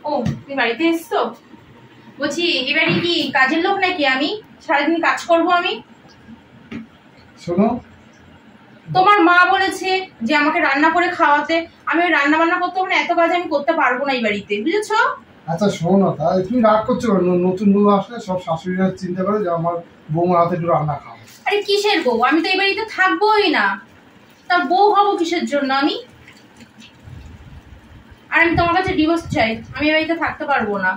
ও তুমি বাড়িতে এসছো? বলছি এবারে কি কাজের লোক নাকি? আমি সারাদিন কাজ করব আমি? শোনো, তোমার মা বলেছে যে আমাকে রান্না করে খাওয়াতে। আমি ওই রান্না বান্না করতে হবে না, এত কাজ আমি করতে পারবো না এই বাড়িতে, বুঝেছো? আচ্ছা শোনো না, তাই তুমি রাগ করছো কেন? নতুন বউ আসলে সব শাশুড়িরা চিন্তা করে যে আমার বৌমার হাতে একটু রান্না খাও। আরে কিসের বউ? আমি তো এই বাড়িতে থাকবোই না, তা বউ হবো কিসের জন্য আমি? আর আমি তোমার কাছে ডিভোর্স চাই, আমি এই বাড়িতে থাকতে পারবো না।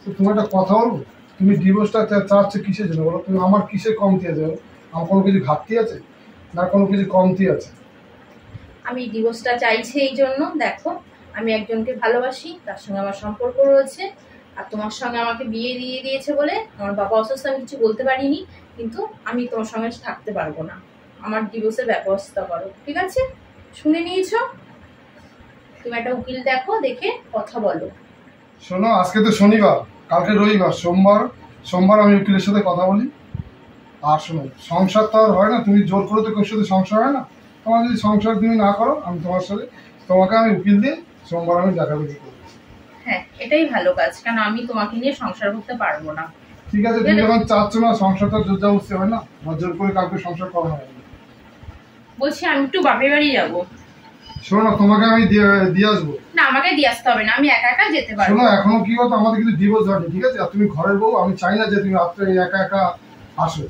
তো তোমার একটা কথা বলবো, তুমি ডিভোর্সটা চাচ্ছ কিসের জন্য বলো? তুমি আমার কিসের কমতি আছে? আমার কোনো কিছু ঘাটতি আছে না, কোনো কিছু কমতি আছে? আমি ডিভোর্সটা চাইছি এই জন্য, দেখো আমি একজনকে ভালোবাসি, তার সঙ্গে আমার সম্পর্ক রয়েছে, আর তোমার সঙ্গে আমাকে বিয়ে দিয়ে দিয়েছে বলে আমার বাবা অসুস্থ, আমি কিছু বলতে পারিনি, কিন্তু আমি তোমার সঙ্গে থাকতে পারবো না। আমার ডিভোর্সের ব্যবস্থা করো, ঠিক আছে? শুনে নিয়েছো? তুমি একটা উকিল দেখো, দেখে কথা বলো। শোনো, আজকে তো শনিবার, কালকে রবিবার, সোমবার আমি উকিলের সাথে কথা বলি। আর শোনো, সংসার তো আর হয় না, তুমি জোর করে তো কেউ সাথে সংসার হয় না। তোমার যদি সংসার তুমি না করো, আমি তোমাকে আমি উকিল দিয়ে সোমবার আমি দেখাবেখি করবো। হ্যাঁ, এটাই ভালো কাজ, কারণ আমি তোমাকে নিয়ে সংসার করতে পারবো না। ঠিক আছে, তুমি যখন চাচ্ছ না, সংসারটা জোর জবরদস্তি হয় না, আমার জোর করে কাউকে সংসার করা হয় না। বলছি আমি একটু বাপের বাড়ি যাবো। শোনো না, তোমাকে আমি দিয়ে আসবো। না, আমাকে দিয়ে আসতে হবে না, আমি একা একা যেতে পারবো। শোনো, এখনো কি হতো, আমাদের কিন্তু ডিভোর্স হয়নি, ঠিক আছে? আর তুমি ঘরের বউ, আমি চাই না যে তুমি রাত্রে একা একা আসো।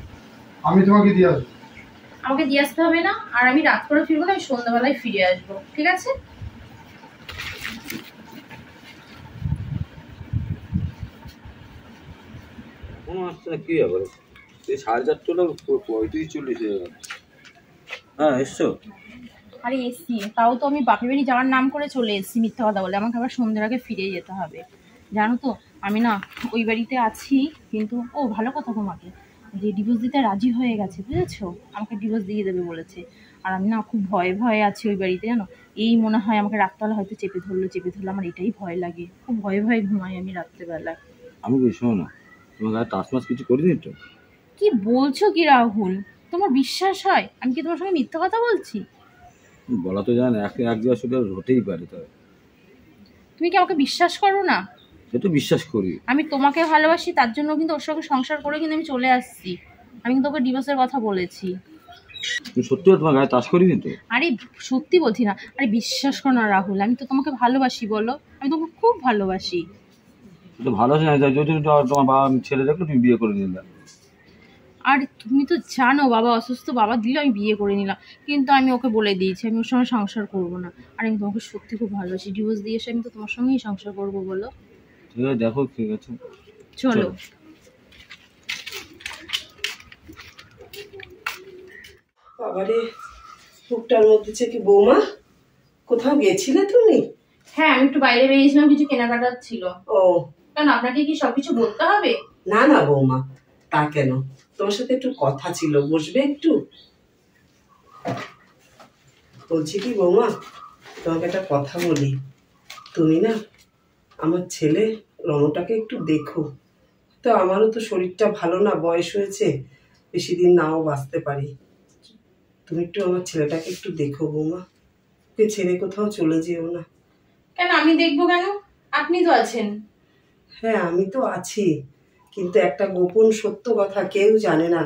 আমি তোমাকে দিয়ে আসবো। আমাকে দিয়ে আসতে হবে না, আর আমি রাত করে ফিরবো না, আমি সন্ধ্যাবেলায় ফিরে আসবো, ঠিক আছে? কি ব্যাপার? 4:30 না 35-40 হয়ে গেল। হ্যাঁ এসছো? আরে এসছি, তাও তো আমি বাপের বাড়ি যাওয়ার নাম করে চলে এসেছি মিথ্যা কথা বলে। আমাকে আবার সন্ধ্যের আগে ফিরে যেতে হবে, জানো তো? আমি না ওই বাড়িতে আছি, কিন্তু ও ভালো কথা, তোমাকে যে ডিভোর্স দিতে রাজি হয়ে গেছে, বুঝেছো? আমাকে ডিভোর্স দিয়ে দেবে বলেছে। আর আমি না খুব ভয়ে ভয়ে আছি ওই বাড়িতে, জানো? এই মনে হয় আমাকে রাত্রেবেলা হয়তো চেপে ধরলো, আমার এটাই ভয় লাগে, খুব ভয়ে ভয়ে ঘুমাই আমি রাত্রেবেলায়। আমি কি শোনো না, তোমার গায়ে টাচমাচ কিছু করিনি তো? কি বলছো কি রাহুল? তোমার বিশ্বাস হয় আমি কি তোমার সঙ্গে মিথ্যা কথা বলছি? বলা তো জান, এক জায়গায় শুধু হতেই পারে, তবে তুমি কি আমাকে বিশ্বাস করো না? সে তো বিশ্বাস করি। আমি তোমাকে ভালোবাসি, তার জন্য কিন্তু ওর সঙ্গে সংসার করে কিন্তু আমি চলে আসছি। আমি কিন্তু ওকে ডিভোর্সের কথা বলেছি। তুমি সত্যি তোমার গায়ে টাচ করিনি তো? আরে সত্যি বলছি না, আরে বিশ্বাস করো না রাহুল, আমি তো তোমাকে ভালোবাসি, বলো? আমি তোমাকে খুব ভালোবাসি। তো ভালো আছে না, যদি তোমার বাবা ছেলে দেখলো তুমি বিয়ে করে নিলে। আর তুমি তো জানো বাবা অসুস্থ, বাবা দিল আমি বিয়ে করে নিলাম, কিন্তু আমি ওকে বলে দিয়েছি আমি ওর সঙ্গে সংসার করবো না। আর আমি তোমাকে সত্যি খুব ভালোবাসি, ডিভোর্স দিয়ে এসে আমি তো তোমার সঙ্গেই সংসার করবো, বলো? ঠিক আছে, দেখো ঠিক আছে, চলো। বাবারে, বুকটার মধ্যে কি বৌমা, কোথাও গেছিলে তুমি? হ্যাঁ, আমি একটু বাইরে বেরিয়েছিলাম, কিছু কেনাকাটার ছিল। ও, কেন আপনাকে কি সবকিছু বলতে হবে? না না বৌমা, তা কেন? তোমার সাথে একটু কথা ছিল, বসবে একটু? বলছি কি বৌমা, তোমাকে একটা কথা বলি। তুমি না আমার ছেলে রণটাকে একটু দেখো তো, আমারও তো শরীরটা ভালো না, বয়স হয়েছে, বেশি দিন নাও বাঁচতে পারি। তুমি একটু আমার ছেলেটাকে একটু দেখো বৌমা, ওকে ছেড়ে কোথাও চলে যেও না। কেন আমি দেখবো কেন? আপনি তো আছেন। হ্যাঁ আমি তো আছি, কিন্তু একটা গোপন সত্য কথা কেউ জানে না।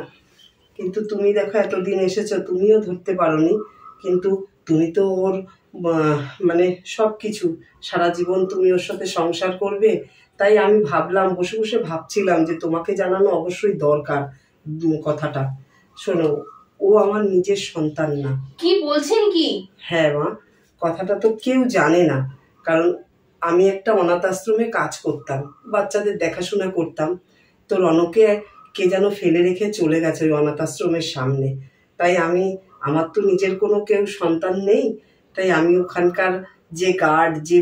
কিন্তু তুমি দেখো এতদিন এসেছো, তুমিও ধরতে পারোনি, কিন্তু তুমি তো ওর মানে সব কিছু, সারা জীবন তুমি ওর সাথে সংসার করবে। তাই আমি ভাবলাম, বসে বসে ভাবছিলাম যে তোমাকে জানানো অবশ্যই দরকার কথাটা। শোনো, ও আমার নিজের সন্তান না। কি বলছেন কি? হ্যাঁ মা, কথাটা তো কেউ জানে না, কারণ আমি একটা অনাথ আশ্রমে কাজ করতাম, বাচ্চাদের দেখাশোনা করতাম। তো রণকে কে যেন ফেলে রেখে চলে গেছে ওই অনাথ আশ্রমের সামনে। তাই আমার তো নিজের কোনো কেউ সন্তান নেই, তাই আমি ওখানকার যে গার্ড, যে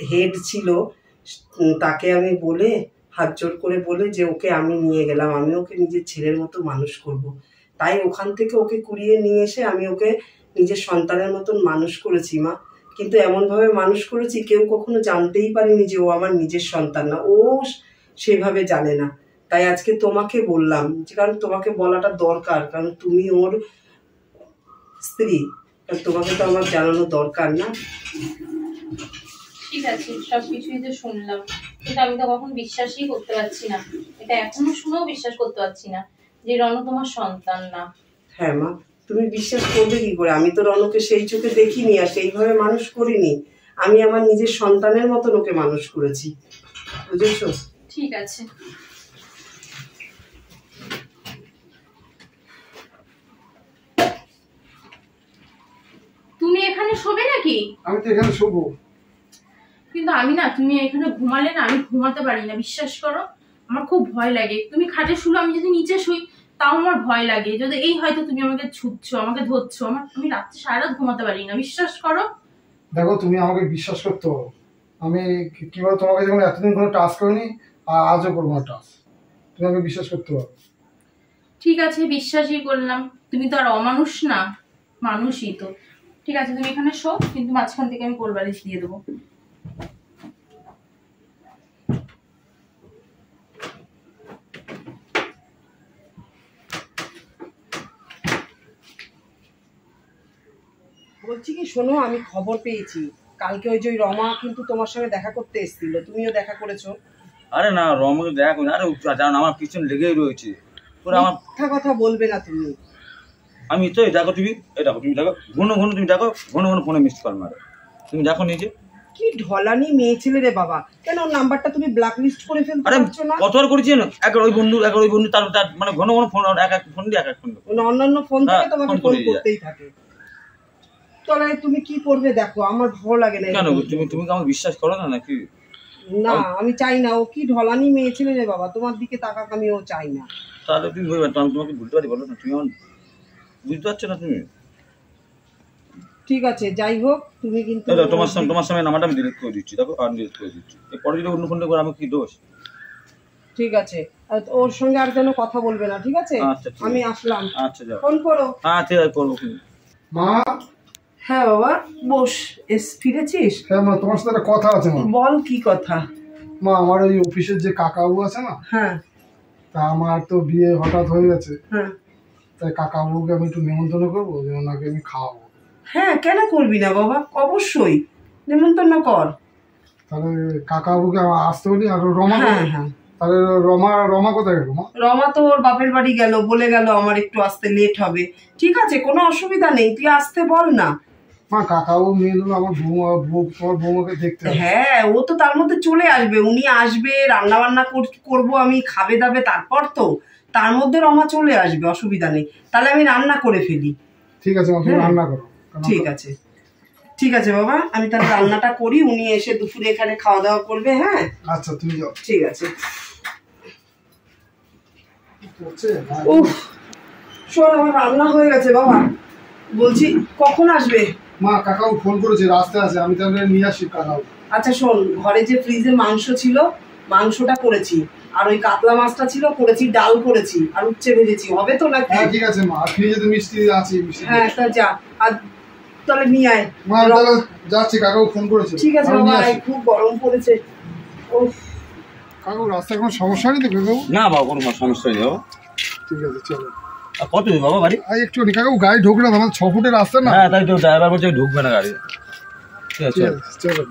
হেড ছিল, তাকে আমি বলে, হাত জোর করে বলে যে ওকে আমি নিয়ে গেলাম, আমি ওকে নিজের ছেলের মতো মানুষ করব। তাই ওখান থেকে ওকে কুড়িয়ে নিয়ে এসে আমি ওকে নিজের সন্তানের মতন মানুষ করেছি মা। কিন্তু এমনভাবে মানুষ করেছি, কেউ কখনো জানতেই পারেনি যে ও আমার নিজের সন্তান না, ও সেভাবে জানে না। তাই আজকে তোমাকে বললাম, যে কারণ তোমাকে বলাটা দরকার, কারণ তুমি ওর স্ত্রী, তোমাকে তো আমার জানানো দরকার না। ঠিক আছে, সব কিছুই তো শুনলাম, কিন্তু আমি তো কখন বিশ্বাসই করতে পারছি না। এটা এখনো শুনেও বিশ্বাস করতে পারছি না যে রণু তোমার সন্তান না। হ্যাঁ মা, তুমি বিশ্বাস করবে কি করে? আমি তো রণকে সেই চোখে দেখিনি আর সেইভাবে মানুষ করিনি। আমি আমার নিজের সন্তানের মতন ওকে মানুষ করেছি, বুঝেছো? ঠিক আছে। তুমি এখানে শোবে নাকি? আমি তো এখানে শোবো। কিন্তু আমি না, তুমি এখানে ঘুমালে না আমি ঘুমাতে পারি না, বিশ্বাস করো। আমার খুব ভয় লাগে। তুমি খাটে শুলো, আমি যদি নিচে শুই তাও আমার ভয় লাগে। যদি এই হয়তো তুমি আমাকে ছুটছো, আমাকে ধরছো, আমি রাত্রে সারা রাত ঘুমাতে পারি না, বিশ্বাস করো। দেখো, তুমি আমাকে বিশ্বাস করতে পারো। আমি কিভাবে তোমাকে যখন এতদিন কোনো টাচ করিনি, আর আজও করবো না টাচ। তুমি আমাকে বিশ্বাস করতে পারো। ঠিক আছে, বিশ্বাসই করলাম। তুমি তো আর অমানুষ না, মানুষই তো। ঠিক আছে, তুমি এখানে শো, কিন্তু মাঝখান থেকে আমি কোল বালিশ দিয়ে দেবো। বলছি কি, শোনো, আমি খবর পেয়েছি কালকে ওই যে রমা কিন্তু তোমার সঙ্গে দেখা করতে এসেছিল, তুমিও দেখা করেছো। আরে না, রমকে দেখা করি না। আরে জান, আমার পিছন লেগেই রয়েছে পুরো। আমার মিথ্যা কথা বলবে না তুমি। আমি তো এই দেখো তুমি, এই দেখো তুমি দেখো, ঘন ঘন তুমি দেখো, ঘন ঘন ফোনে মিস কল মারো। তুমি দেখো নিজে কি ঢলানি মেয়ে ছেলে রে বাবা! কেন ওর নাম্বারটা তুমি ব্ল্যাক লিস্ট করে ফেলতে আরে পারছো না? কতবার করেছি না, একবার ওই বন্ধু, একবার ওই বন্ধু, তার মানে ঘন ঘন ফোন, এক এক ফোন দিয়ে এক এক ফোন। অন্যান্য ফোন থেকে হ্যাঁ, তোমাকে ফোন ফোন করেই করতেই থাকে। তাহলে তুমি কি করবে দেখো, আমার ভালো লাগে না। কেন তুমি তুমি কি আমাকে বিশ্বাস করো না নাকি? না, আমি চাই না। ও কি ঢলানি মেয়ে ছেলে রে বাবা, তোমার দিকে তাকাক আমি ও চাই না। তাহলে তুমি বলবে, আমি তোমাকে বুঝতে পারি বলো না, তুমি আমার বুঝতে পারছো না তুমি। ঠিক আছে, যাই হোক, তুমি কিন্তু তোমার সামনে নাম্বারটা আমি ডিলিট করে দিচ্ছি, দেখো, আর ডিলিট করে দিচ্ছি। পরে যদি অন্য ফোনটা করে আমি কি দোষ? ঠিক আছে, আর ওর সঙ্গে আর যেন কথা বলবে না, ঠিক আছে? আচ্ছা, ঠিক আমি আছে। আসলাম। আচ্ছা, যাও। ফোন করো। হ্যাঁ, ঠিক আছে, করবো। মা। হ্যাঁ বাবা, বস। ফিরেছিস? হ্যাঁ মা, তোমার সাথে একটা কথা আছে মা। বল, কি কথা? মা, আমার ওই অফিসের যে কাকাবু আছে না, হ্যাঁ তা আমার তো বিয়ে হঠাৎ হয়ে গেছে। হ্যাঁ তাই কাকাবুকে আমি একটু নেমন্তন্ন করবো, যে ওনাকে আমি খাওয়াবো। হ্যাঁ, কেন করবি না বাবা? অবশ্যই নেমন্তন্ন কর। তাহলে কাকাবুকে আমার আসতে বলি। আর রমা, হ্যাঁ হ্যাঁ, তাহলে রমা কোথায় গেল মা? রমা তো ওর বাপের বাড়ি গেল, বলে গেল আমার একটু আসতে লেট হবে। ঠিক আছে, কোনো অসুবিধা নেই, তুই আসতে বল না। মা, কাকাবু মেয়ে হলো আমার তোমার বৌমাকে দেখতে হবে। হ্যাঁ, ও তো তার মধ্যে চলে আসবে। উনি আসবে, রান্না বান্না করবো আমি, খাবে দাবে, তারপর তো তার মধ্যে রমা চলে আসবে, অসুবিধা নেই। তাহলে আমি রান্না করে ফেলি। ঠিক আছে মা, তুমি রান্না করো। ঠিক আছে, ঠিক আছে বাবা, আমি তাহলে রান্নাটা করি। উনি এসে দুপুরে এখানে খাওয়া দাওয়া করবে। হ্যাঁ আচ্ছা, তুমি যাও। ঠিক আছে। উফ, শোন, আমার রান্না হয়ে গেছে বাবা। বলছি, কখন আসবে? মা, কাকাবু ফোন করেছে, রাস্তায় আছে, আমি তাহলে নিয়ে আসি কাকাবু। আচ্ছা শোন, ঘরে যে ফ্রিজে মাংস ছিল, মাংসটা করেছি, আর ওই কাতলা মাছটা ছিল করেছি, ডাল করেছি, আর উচ্ছে ভেজেছি। হবে তো নাকি? হ্যাঁ ঠিক আছে মা, আর ফ্রিজে তো মিষ্টি আছে, মিষ্টি। হ্যাঁ, তা যা, আর তাহলে নিয়ে আয়। মা, তাহলে যাচ্ছি, কাকাবু ফোন করেছে। ঠিক আছে আমি বাবা, নিয়ে আসি। খুব গরম পড়েছে। উফ, কাকাবু, রাস্তায় কোনো সমস্যা নেই তো কাকাবু? না বাবা, কোনো সমস্যা নেই বাবা। ঠিক আছে, চলো। আর কত দূর বাবা বাড়ি? একটু কাকাবু, গাড়ি ঢুকলে আমার 6 ফুটের রাস্তা না। হ্যাঁ, তাই তো ড্রাইভার বলছে ঢুকবে না গাড়ি। ঠিক আছে, চলো।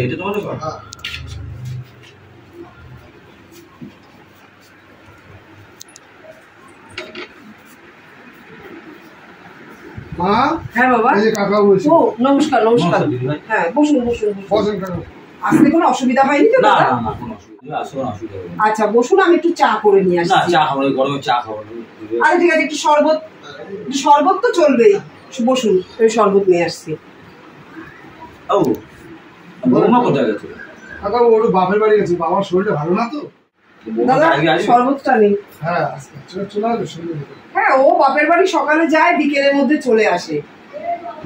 এটা তোমার দোকান? হ্যাঁ। মা। হ্যাঁ বাবা। এই যে কাকাবু বলছি। ও, নমস্কার নমস্কার। নমস্কার দিদি ভাই। হ্যাঁ, বসুন বসুন বসুন। বসেন কাকাবু। আসতে কোনো অসুবিধা হয়নি তো না দাদা? না না, কোনো অসুবিধা নেই, আসো, কোনো অসুবিধা হবে না। আচ্ছা বসুন, আমি একটু চা করে নিয়ে না, আসছি। চা খাবো না, গরমে চা খাবো না। আরে ঠিক আছে, একটু শরবত তো চলবেই। বসুন, আমি শরবত নিয়ে আসছি। ও, বৌমা কোথায় গেছে? কাকাবু ওর বাপের বাড়ি গেছে, বাবার শরীরটা ভালো না তো। বৌমা দাদা, আগে আসবে? শরবতটা নেই। হ্যাঁ, আজকে চলে আসবে সন্ধ্যে দিকে। হ্যাঁ, ও বাপের বাড়ি সকালে যায়, বিকেলের মধ্যে চলে আসে।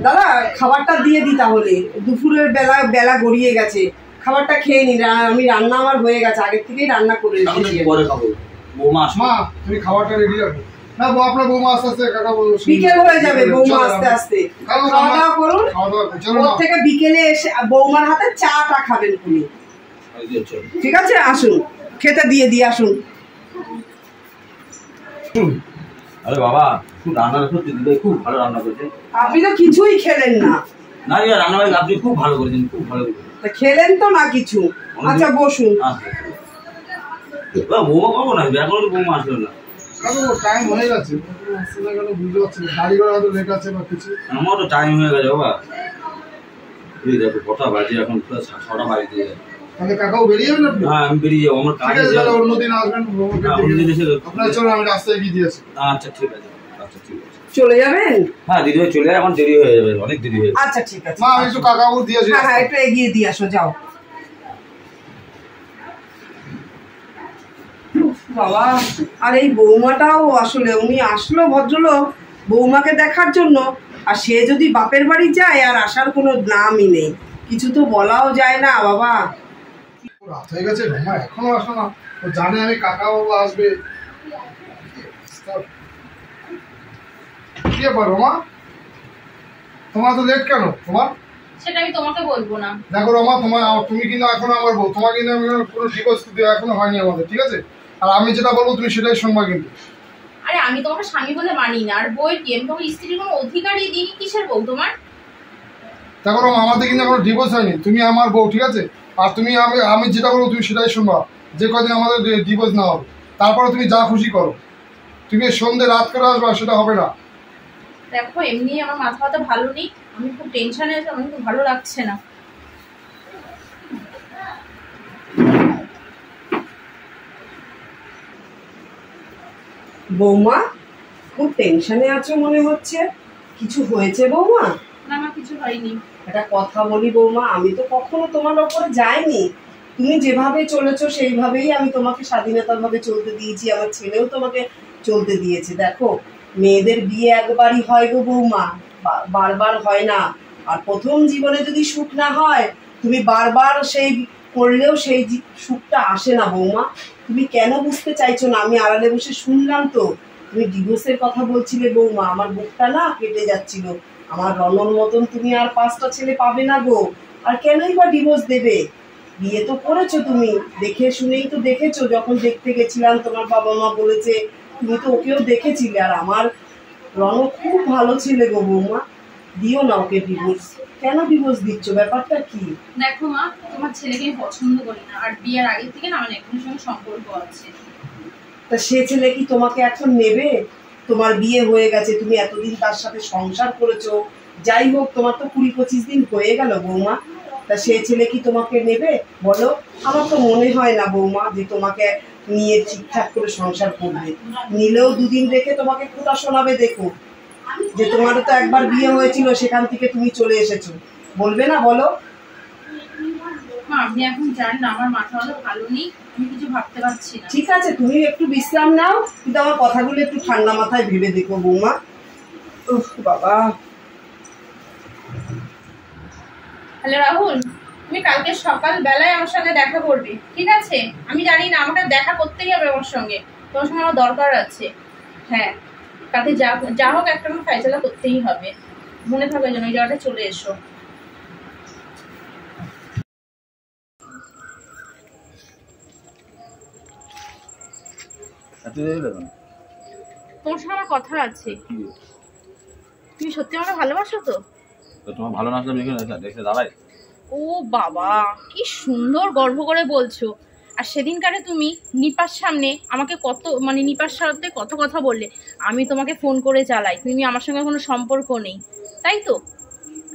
দাদা, খাবারটা দিয়ে দিই তাহলে। দুপুরের বেলা গড়িয়ে গেছে, খাবারটা খেয়ে নিন। আমি রান্না আমার হয়ে গেছে, আগের থেকেই রান্না করে তাহলে রেখেছি। পরে খাবো। বৌমা আসবে? মা, তুমি খাবারটা রেডি রাখো। না, আপনার বৌমা আস্তে আস্তে কাকাবু বিকেল হয়ে যাবে, বৌমা আস্তে আস্তে। খাওয়া দাওয়া করুন। খাওয়া দাওয়া করুন, চলো ওর না। থেকে বিকেলে এসে বৌমার হাতে চাটা খাবেন উনি। চলো। ঠিক আছে, আসুন, খেতে দিয়ে আসুন। আরে বাবা, খুব রান্না করছে দিদি, খুব ভালো রান্না করছে। আপনি তো কিছুই খেলেন না। না রান্নাবাড়ি আপনি খুব ভালো করেছেন, খুব ভালো করেছেন। তা খেলেন তো না কিছু? আচ্ছা বসুন। বৌমা পাবো না, এখনো তো বৌমা আসলো না। টাইম হয়ে গেছে, বুঝতে পারছি গাড়ি ঘোড়া হয়তো লেট আছে বা কিছু। আমার তো টাইম হয়ে গেছে বাবা, এই দেখো কটা বাজে এখন, 6টা বাড়িতে যায়। তাহলে কাকাও বেরিয়ে যাবেন আপনি? হ্যাঁ আমি বেরিয়ে যাবো, আমার কাজ আছে। অন্যদিন আসবেন, আপনার চলো আমি রাস্তায় গিয়ে দিয়েছি। আচ্ছা ঠিক আছে, আচ্ছা ঠিক আছে। চলে যাবেন? হ্যাঁ দিদি ভাই চলে যায়, এখন দেরি হয়ে যাবে, অনেক দেরি হয়ে যাবে। আচ্ছা ঠিক আছে মা আমি একটু কাকাও দিয়েছি। হ্যাঁ হ্যাঁ একটু এগিয়ে দিয়ে আসো, যাও। বাবা, আর এই বৌমাটাও আসলে, উনি আসলো ভদ্রলোক বৌমাকে দেখার জন্য, আর সে যদি বাপের বাড়ি যায় আর আসার কোনো নামই নেই, কিছু তো বলাও যায় না। বাবা রাত হয়ে গেছে, রোমা এখনো আসো না। ও জানে আমি কাকাও আসবে। কি ব্যাপার রোমা, তোমার তো লেট কেন? তোমার সেটা আমি তোমাকে বলবো না। দেখো রোমা, তুমি কিন্তু এখনো আমার বউ, তোমার কিন্তু আমি কোনো ডিভোর্স এখনো হয়নি আমাদের, ঠিক আছে? আর আমি যেটা বলবো তুমি সেটাই শুনবা কিন্তু। আরে আমি তোমাকে স্বামী বলে মানি না, আর বউয়ের কি, আমি তোমার স্ত্রীর কোনো অধিকারই দিই, কিসের বউ তোমার? দেখো রোমা, আমাদের কিন্তু এখনো ডিভোর্স হয়নি, তুমি আমার বউ, ঠিক আছে? আর তুমি আমি যেটা বলবো তুমি সেটাই শুনবা, যে কদিন আমাদের ডিভোর্স না হবে। তারপরে তুমি যা খুশি করো, তুমি সন্ধ্যে রাত করে আসবা সেটা হবে না। দেখো এমনি আমার মাথা ব্যথা ভালো নেই, আমি খুব টেনশনে আছি, আমার খুব ভালো লাগছে না। বৌমা খুব টেনশনে আছো মনে হচ্ছে, কিছু হয়েছে বৌমা? না আমার কিছু হয়নি। একটা কথা বলি বৌমা, আমি তো কখনো তোমার ওপরে যাইনি, তুমি যেভাবে চলেছো সেইভাবেই আমি তোমাকে স্বাধীনতার ভাবে চলতে দিয়েছি, আমার ছেলেও তোমাকে চলতে দিয়েছে। দেখো মেয়েদের বিয়ে একবারই হয় গো বৌমা, বারবার হয় না। আর প্রথম জীবনে যদি সুখ না হয়, তুমি বারবার সেই করলেও সেই সুখটা আসে না বৌমা। তুমি কেন বুঝতে চাইছো না? আমি আড়ালে বসে শুনলাম তো, তুমি ডিভোর্সের কথা বলছিলে বৌমা, আমার বুকটা না কেটে যাচ্ছিল। আমার রনর মতন তুমি আর 5টা ছেলে পাবে না গো, আর কেনই বা ডিভোর্স দেবে? বিয়ে তো করেছো তুমি, দেখে শুনেই তো দেখেছো। যখন দেখতে গেছিলাম তোমার বাবা মা বলেছে, তুমি তো ওকেও দেখেছিলে। আর আমার রন খুব ভালো ছেলে গো বৌমা, দিও না ওকে ডিভোর্স। কেন ডিভোর্স দিচ্ছ, ব্যাপারটা কি? দেখো মা, তোমার ছেলেকে আমি পছন্দ করি না, আর বিয়ের আগে থেকে না আমার একজনের সঙ্গে সম্পর্ক আছে। তা সে ছেলে কি তোমাকে এখন নেবে? তোমার বিয়ে হয়ে গেছে, তুমি এতদিন তার সাথে সংসার করেছো, যাই হোক তোমার তো 20-25 দিন হয়ে গেল বৌমা, তা সে ছেলে কি তোমাকে নেবে বলো? আমার তো মনে হয় না বৌমা যে তোমাকে নিয়ে ঠিকঠাক করে সংসার করবে। নিলেও 2 দিন রেখে তোমাকে খোঁটা শোনাবে। দেখো যে তোমারও তো একবার বিয়ে হয়েছিল, সেখান থেকে তুমি চলে এসেছো, বলবে না বলো? মা আপনি এখন জানেন না আমার মাথা অত ভালো নেই, আমি কিছু ভাবতে পারছি না। ঠিক আছে, তুমি একটু বিশ্রাম নাও, কিন্তু আমার কথাগুলো একটু ঠান্ডা মাথায় ভেবে দেখো বৌমা। উফ বাবা। হ্যালো রাহুল, তুমি কালকে সকাল বেলায় আমার সঙ্গে দেখা করবে, ঠিক আছে? আমি জানি না, আমাকে দেখা করতেই হবে আমার সঙ্গে, তোমার সঙ্গে আমার দরকার আছে। হ্যাঁ কালকে যা হোক একটা আমার ফাইসলা করতেই হবে, মনে থাকবে যেন ওই জায়গাটা চলে এসো। তোমার সঙ্গে আমার কথা আছে। তুমি সত্যি আমাকে ভালোবাসো তো? তোমার ভালো না আসলে দেখে দাঁড়াই। ও বাবা, কি সুন্দর গর্ব করে বলছো। আর সেদিনকারে তুমি নিপার সামনে আমাকে নিপার সাথে কত কথা বললে, আমি তোমাকে ফোন করে চালাই, তুমি আমার সঙ্গে কোনো সম্পর্ক নেই, তাই তো?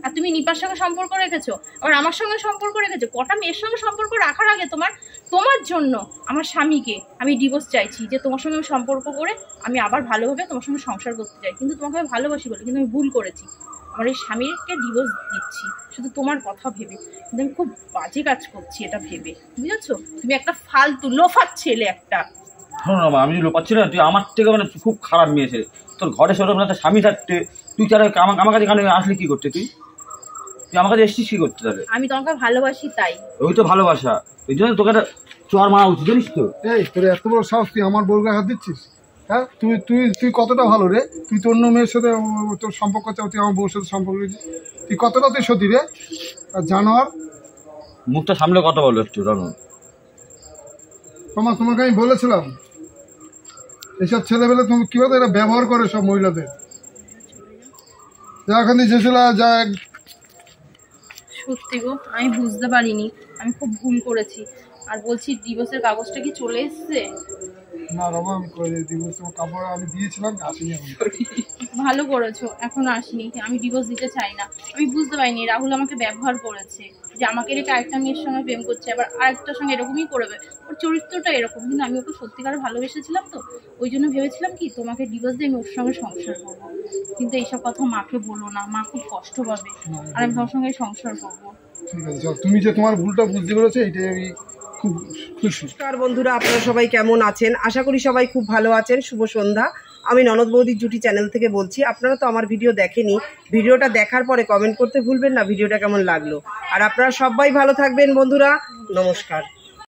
আর তুমি নিপার সঙ্গে সম্পর্ক রেখেছো, আবার আমার সঙ্গে সম্পর্ক রেখেছো। কটা মেয়ের সঙ্গে সম্পর্ক রাখার আগে তোমার জন্য আমার স্বামীকে আমি ডিভোর্স চাইছি, যে তোমার সঙ্গে আমি সম্পর্ক করে আমি আবার ভালোভাবে তোমার সঙ্গে সংসার করতে চাই। কিন্তু তোমাকে আমি ভালোবাসি বলে কিন্তু আমি ভুল করেছি, আমার এই স্বামীকে ডিভোর্স দিচ্ছি শুধু তোমার কথা ভেবে। কিন্তু আমি খুব বাজে কাজ করছি এটা ভেবে, বুঝেছো? তুমি একটা ফালতু লোফার ছেলে একটা। আমি লোপাচ্ছি না, তুই আমার থেকে খুব খারাপ মেয়ে ছেলে। তোর ঘরে সরে তোর স্বামী থাকতে তুই তারা আমার কাছে এখানে আসলে কি করতে? তুই আমার কাছে এসছিস কি করতে? তাহলে আমি তোমাকে ভালোবাসি তাই। ওই তো ভালোবাসা, ওই জন্য তোকে একটা চোর মারা উচিত, জানিস তো? এই তোর এত বড় সাহস, তুই আমার বউকে হাত দিচ্ছিস? হ্যাঁ তুই তুই তুই কতটা ভালো রে? তুই তো অন্য মেয়ের সাথে তোর সম্পর্ক চাও, তুই আমার বউর সাথে সম্পর্ক রেখেছিস, তুই কতটা তুই সতী রে? আর জানোয়ার, মুখটা সামলে কথা বলো একটু। রনন তোমাকে আমি বলেছিলাম এইসব ছেলেবেলে তুমি কিভাবে এরা ব্যবহার করে সব মহিলাদের। যা এখান থেকে যা সত্যি গো, আমি বুঝতে পারিনি, আমি খুব ভুল করেছি। আর বলছি ডিভোর্সের কাগজটা কি চলে এসছে? না রমা, আমি করে ডিভোর্স কাপড় আমি দিয়েছিলাম, আসেনি এখন। ভালো করেছো, এখন আসেনি। আমি ডিভোর্স দিতে চাই না। আমি বুঝতে পারিনি রাহুল আমাকে ব্যবহার করেছে, যে আমাকে রেখে আরেকটা মেয়ের সঙ্গে প্রেম করছে, আবার আরেকটার সঙ্গে এরকমই করবে। ওর চরিত্রটা এরকম, কিন্তু আমি ওকে সত্যিকারে ভালোবেসেছিলাম, তো ওই জন্য ভেবেছিলাম কি তোমাকে ডিভোর্স দিয়ে আমি ওর সঙ্গে সংসার করবো। কিন্তু এইসব কথা মাকে বলো না, মা খুব কষ্ট পাবে। আর আমি তোমার সঙ্গে সংসার করবো। ঠিক আছে চল, তুমি যে তোমার ভুলটা বুঝতে পেরেছো এটাই আমি খুব খুশি। নমস্কার বন্ধুরা, আপনারা সবাই কেমন আছেন? আশা করি সবাই খুব ভালো আছেন। শুভ সন্ধ্যা। আমি ননদ বৌদির জুটি চ্যানেল থেকে বলছি। আপনারা তো আমার ভিডিও দেখেনি, ভিডিওটা দেখার পরে কমেন্ট করতে ভুলবেন না ভিডিওটা কেমন লাগলো। আর আপনারা সবাই ভালো থাকবেন বন্ধুরা। নমস্কার।